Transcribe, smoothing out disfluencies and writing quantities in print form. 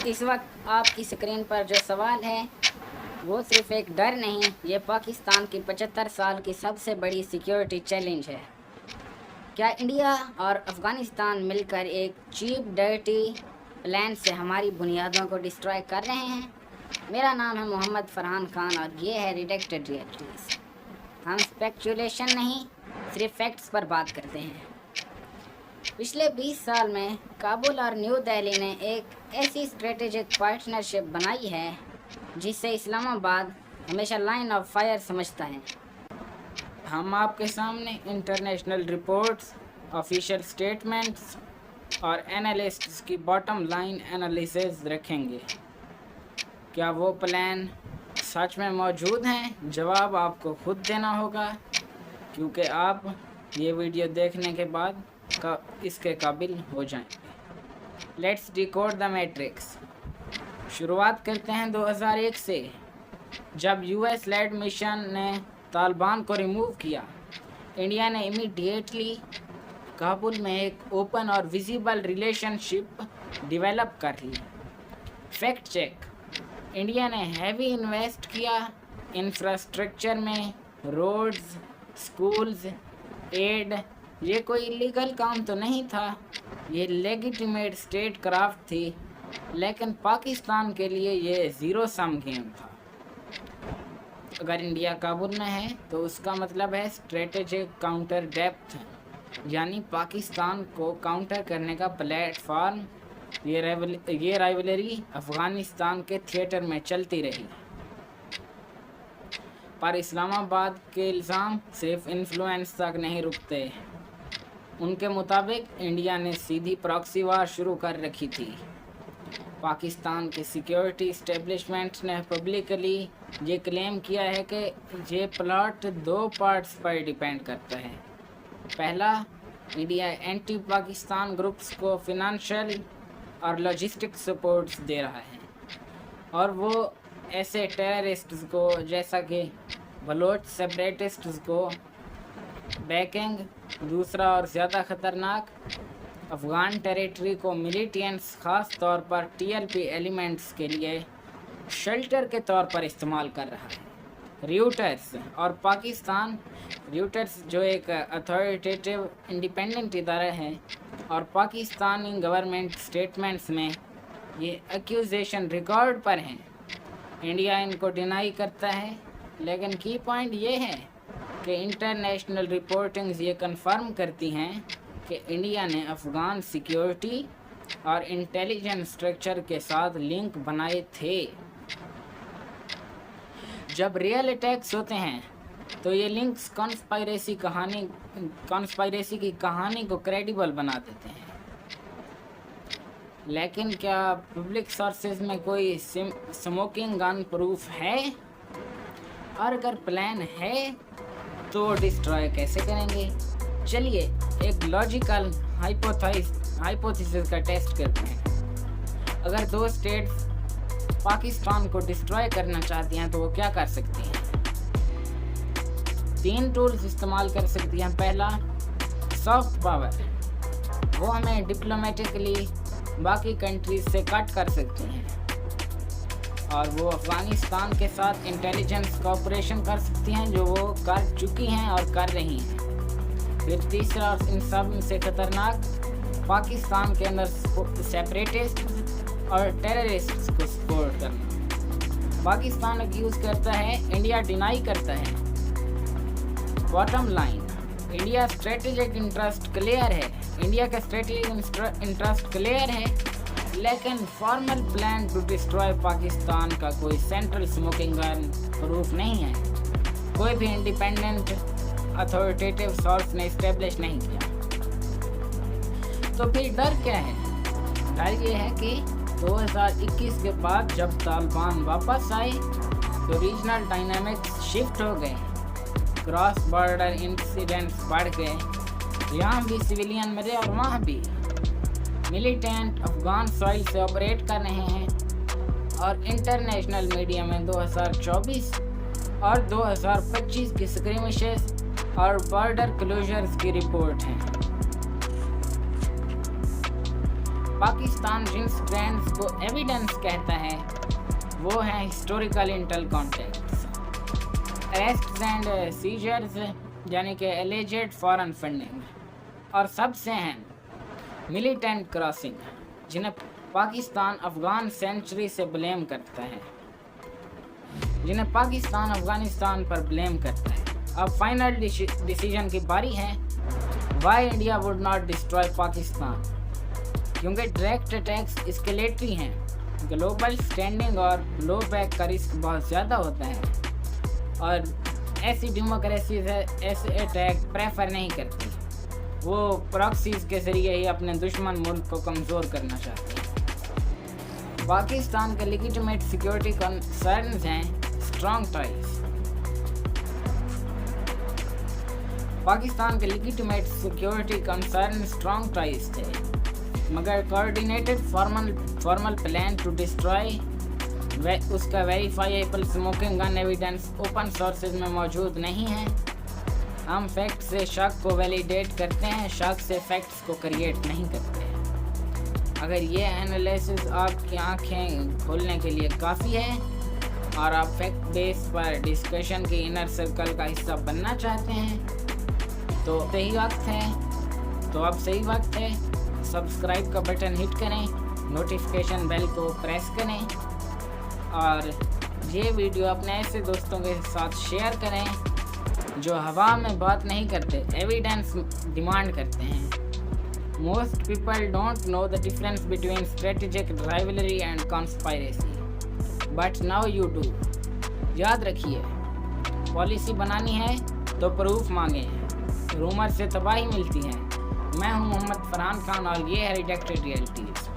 इस वक्त आपकी स्क्रीन पर जो सवाल है वो सिर्फ एक डर नहीं, ये पाकिस्तान की 75 साल की सबसे बड़ी सिक्योरिटी चैलेंज है। क्या इंडिया और अफ़गानिस्तान मिलकर एक चीप डर्टी प्लान से हमारी बुनियादों को डिस्ट्रॉय कर रहे हैं? मेरा नाम है मोहम्मद फरहान खान और ये है रिडेक्टेड रियलिटीज़। हम स्पेक्युलेशन नहीं, सिर्फ फैक्ट्स पर बात करते हैं। पिछले 20 साल में काबुल और न्यू दिल्ली ने एक ऐसी स्ट्रेटेजिक पार्टनरशिप बनाई है जिससे इस्लामाबाद हमेशा लाइन ऑफ फायर समझता है। हम आपके सामने इंटरनेशनल रिपोर्ट्स, ऑफिशियल स्टेटमेंट्स और एनालिस्ट्स की बॉटम लाइन एनालिसिस रखेंगे। क्या वो प्लान सच में मौजूद हैं? जवाब आपको खुद देना होगा, क्योंकि आप ये वीडियो देखने के बाद इसके काबिल हो जाएंगे। Let's decode the matrix. शुरुआत करते हैं 2001 से, जब यूएस लेड मिशन ने तालिबान को रिमूव किया। इंडिया ने इमीडिएटली काबुल में एक ओपन और विजिबल रिलेशनशिप डेवलप कर ली। फैक्ट चेक, इंडिया ने हैवी इन्वेस्ट किया इंफ्रास्ट्रक्चर में, रोड्स, स्कूल्स, एड। ये कोई इलीगल काम तो नहीं था, ये लेजिटिमेट स्टेट क्राफ्ट थी, लेकिन पाकिस्तान के लिए ये ज़ीरो सम गेम था। अगर इंडिया काबुल में है तो उसका मतलब है स्ट्रेटेजिक काउंटर डेप्थ, यानी पाकिस्तान को काउंटर करने का प्लेटफॉर्म। ये राइवलरी अफ़गानिस्तान के थिएटर में चलती रही, पर इस्लामाबाद के इल्ज़ाम सिर्फ इन्फ्लुएंस तक नहीं रुकते। उनके मुताबिक इंडिया ने सीधी प्रॉक्सी वार शुरू कर रखी थी। पाकिस्तान के सिक्योरिटी इस्टेब्लिशमेंट ने पब्लिकली ये क्लेम किया है कि ये प्लॉट दो पार्ट्स पर डिपेंड करता है। पहला, इंडिया एंटी पाकिस्तान ग्रुप्स को फिनंशियल और लॉजिस्टिक सपोर्ट्स दे रहा है, और वो ऐसे टेररिस्ट्स को जैसा कि बलोच सेपरेटिस्ट्स को बैकिंग। दूसरा और ज़्यादा ख़तरनाक, अफ़गान टेरिटरी को मिलिटेंट्स ख़ास तौर पर टीएलपी एलिमेंट्स के लिए शेल्टर के तौर पर इस्तेमाल कर रहा है। र्यूटर्स और पाकिस्तान, र्यूटर्स जो एक अथॉरिटेटिव इंडिपेंडेंट इदारा है, और पाकिस्तानी गवर्नमेंट स्टेटमेंट्स में ये एक्यूजेशन रिकॉर्ड पर हैं। इंडिया इनको डिनाई करता है, लेकिन की पॉइंट ये है कि इंटरनेशनल रिपोर्टिंग्स ये कंफर्म करती हैं कि इंडिया ने अफ़गान सिक्योरिटी और इंटेलिजेंस स्ट्रक्चर के साथ लिंक बनाए थे। जब रियल अटैक्स होते हैं तो ये लिंक्स कॉन्स्पायरेसी की कहानी को क्रेडिबल बना देते हैं। लेकिन क्या पब्लिक सोर्सेज में कोई स्मोकिंग गन प्रूफ है? और अगर प्लान है तो डिस्ट्रॉय कैसे करेंगे? चलिए एक लॉजिकल हाइपोथेसिस का टेस्ट करते हैं। अगर दो स्टेट्स पाकिस्तान को डिस्ट्रॉय करना चाहती हैं तो वो क्या कर सकती हैं? 3 टूल्स इस्तेमाल कर सकती हैं। पहला, सॉफ्ट पावर, वो हमें डिप्लोमेटिकली बाकी कंट्रीज से कट कर सकती हैं, और वो अफ़गानिस्तान के साथ इंटेलिजेंस कोऑपरेशन कर सकती हैं, जो वो कर चुकी हैं और कर रही हैं। फिर तीसरा और इन सब से ख़तरनाक, पाकिस्तान के अंदर सेपरेटिस्ट और टेररिस्ट्स को सपोर्ट करना। पाकिस्तान एक्यूज़ करता है, इंडिया डिनाई करता है। Bottom line, India strategic interest clear है, इंडिया का स्ट्रेटेजिक इंटरेस्ट क्लियर है, लेकिन formal plan to destroy Pakistan का कोई सेंट्रल स्मोकिंग गन प्रूफ नहीं है। कोई भी इंडिपेंडेंट अथॉरिटेटिव सोर्स ने इस्टेब्लिश नहीं किया। तो फिर डर क्या है? डर ये है कि 2021 के बाद जब तालिबान वापस आए तो रीजनल डायनामिक्स शिफ्ट हो गए, क्रॉस बॉर्डर इंसिडेंट्स बढ़ गए। यहाँ भी सिविलियन मरे और वहाँ भी मिलिटेंट अफ़गान सॉइल से ऑपरेट कर रहे हैं, और इंटरनेशनल मीडिया में 2024 और 2025 की स्क्रिमिशेस और बॉर्डर क्लोजर्स की रिपोर्ट है। पाकिस्तान जिन स्ट्रैंड्स को एविडेंस कहता है वो हैं historical intel contacts, arrests and seizures यानी कि एलिजेड फॉरेन फंडिंग, और सबसे हैं मिलिटेंट क्रॉसिंग जिन्हें पाकिस्तान अफगान सेंचुरी से ब्लेम करता है, जिन्हें पाकिस्तान अफगानिस्तान पर ब्लेम करता है। अब फाइनल डिसीजन की बारी है, why India would not destroy Pakistan, क्योंकि डायरेक्ट अटैक्स एस्केलेटरी हैं, ग्लोबल स्टैंडिंग और ब्लो बैक का रिस्क बहुत ज़्यादा होता है और ऐसी डेमोक्रेसीज ऐसे अटैक प्रेफर नहीं करती, वो प्रॉक्सीज के ज़रिए ही अपने दुश्मन मुल्क को कमज़ोर करना चाहते हैं। पाकिस्तान के लेजिटिमेट सिक्योरिटी कंसर्न्स हैं स्ट्रॉन्ग टाइज। पाकिस्तान के legitimate security concern strong ties थे, मगर coordinated formal plan to destroy उसका verifiable smoking gun evidence open sources में मौजूद नहीं है। हम फैक्ट से शक को वैलिडेट करते हैं, शक से फैक्ट्स को क्रिएट नहीं करते। अगर ये एनालिसिस आपकी आंखें खोलने के लिए काफ़ी है और आप फैक्ट बेस पर डिस्कशन के इनर सर्कल का हिस्सा बनना चाहते हैं तो अब सही वक्त है सब्सक्राइब का बटन हिट करें, नोटिफिकेशन बेल को प्रेस करें और ये वीडियो अपने ऐसे दोस्तों के साथ शेयर करें जो हवा में बात नहीं करते, एविडेंस डिमांड करते हैं। Most people don't know the difference between strategic rivalry and conspiracy, but now you do. याद रखिए, पॉलिसी बनानी है तो प्रूफ मांगे, रूमर से तबाही मिलती है। मैं हूं मोहम्मद फरहान खान और ये है रिडेक्टेड रियलिटीज़।